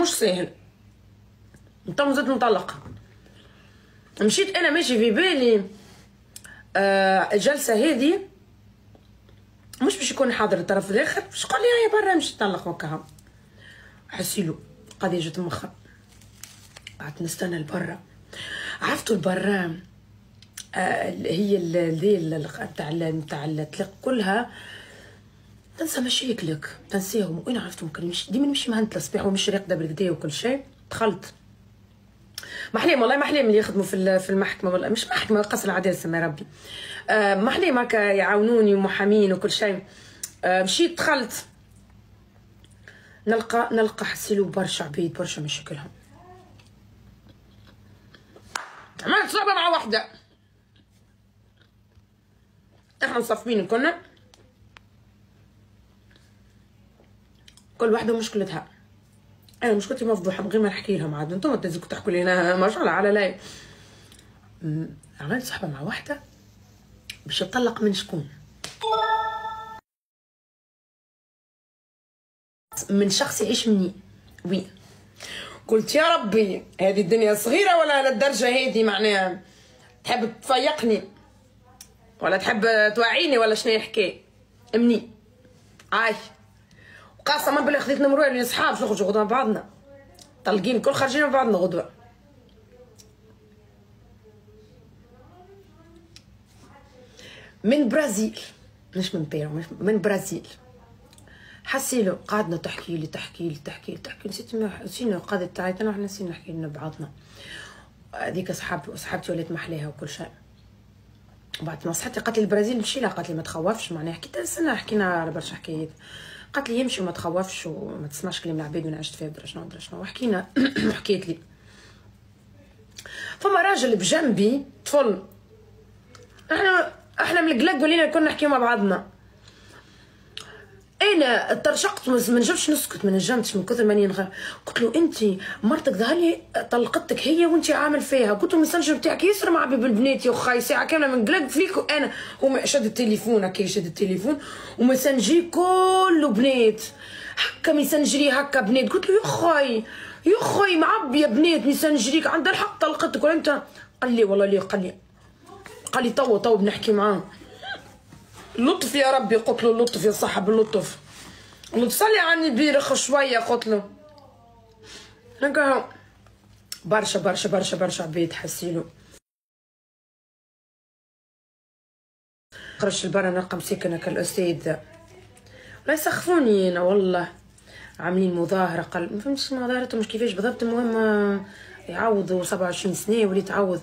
مش سهل. تو زدت مطلق. مشيت انا ماشي في بالي الجلسه هذه مش باش يكون حاضر الطرف الاخر، باش يقول لي هيا برا نمشي نطلق وكها. حسيلو قضيه جات مخر. قعدت نستنى لبرا. عرفتوا لبرا هي الليل نتاع الطلاق كلها تنسى مشاكلك، تنساهم. وين عرفتهم كان يمشي ديما نمشي مع الصباح ومش راقده بالكدا وكل شيء. دخلت محليم والله محليم اللي يخدموا في المحكمه، والله مش محكمه، قصر العداله سمي ربي. محليم هكا يعاونوني ومحامين وكل شيء. مشيت دخلت نلقى حسيلو برشا عبيد برشا مشاكلهم. عملت صعبه مع وحده، احنا مصفين كنا كل واحده مشكلتها. انا مشكلتي مفضوحه من غير ما نحكي لهم، عاد انتم تزيدوا تحكوا لي انا ما شاء الله على لاي. عملت صحبه مع واحده باش تطلق من شكون؟ من شخص يعيش مني. وي قلت يا ربي هذه الدنيا صغيره ولا للدرجه هذه؟ معناها تحب تفيقني ولا تحب توعيني ولا شنو يحكي؟ امني عاي قاسما بالله خذيت نمرو اللي صحاب نخرجوا غدوه مع بعضنا، طلقين كل خارجين مع بعضنا غدوه. من برازيل، مش من بيرو، من برازيل. حسيلو قعدنا تحكي لي نسيت قعدت تعيط انا وحنا نسينا نحكي لنا بعضنا. هذيك صحابتي ولات محليها وكل شيء. بعد ما صحتي قالت لي البرازيل نمشي لها، قالت لي ما تخوفش، معناها حكيت استنى حكينا على برشا حكايات. قالت لي يمشي وما تخوفش وما تسمعش كلام العباد وانا عشت فيها درا شنو وحكينا. حكيت لي فما راجل بجنبي طفل، احنا من القلق ولينا كنا نحكيو مع بعضنا. انا ترشقت ما نجمش نسكت، ما نجمتش من كثر ماني نغير. قلت له انت مرتك ظهرلي طلقتك هي وانت عامل فيها. قلت له المسنجر بتاعك يسرى مع بالبنات يا خاي ساعه كامله من قلق فيك. وانا هو شد التليفون هكا يشد التليفون ومسنجري كله بنات هكا مسنجري هكا بنات. قلت له يا خاي معبيه بنات مسنجريك عندها الحق طلقتك ولا انت؟ قال لي والله ليه. قال لي تو بنحكي معاه. لطف يا ربي. قلت له اللطف يا صاحب اللطف. قلت صلي عني بيرخ شويه. قلت له هكا برشا عبيد حسيلو. خرجت لبرا نلقى مساكن هكا الاستاذ لا يسخفوني انا والله. عاملين مظاهره قال ما فهمتش مظاهرتهم مش كيفاش بالضبط. المهم يعوضوا 27 سنه وليت تعوض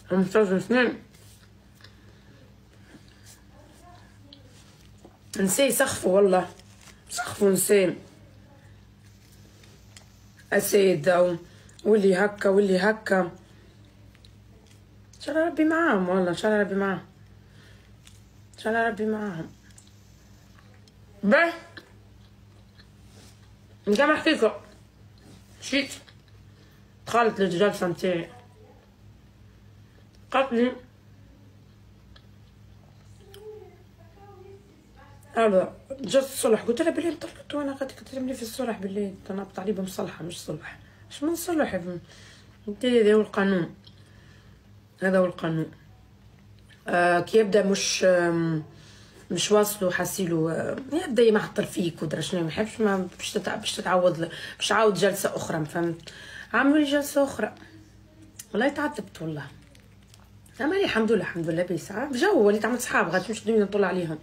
15 سنه. نسي سخفوا والله سخفوا نسي أسيد واللي هكا إن شاء الله ربي معاهم والله. إن شاء الله ربي معاهم. به نكمل حقيقة. مشيت دخلت للجلسة نتاعي قالت لي هذا جلسة الصلح. قلت لها بالله طلقت وانا قالت كتكلمني في الصلح بالله تنبط علي بمصلحة مش صلح. اش من صلح يا بنتي؟ هذا هو القانون. كي يبدا مش واصلوا حاسيلو يبدا يمعطل فيك ودرا شنو ما يحبش باش تتعوض باش عاود جلسة أخرى. ما فهمت؟ عملوا لي جلسة أخرى والله تعذبت والله. أما الحمد لله بيسعى بجو وليت عملت صحاب غادي مش الدنيا نطلع عليهم.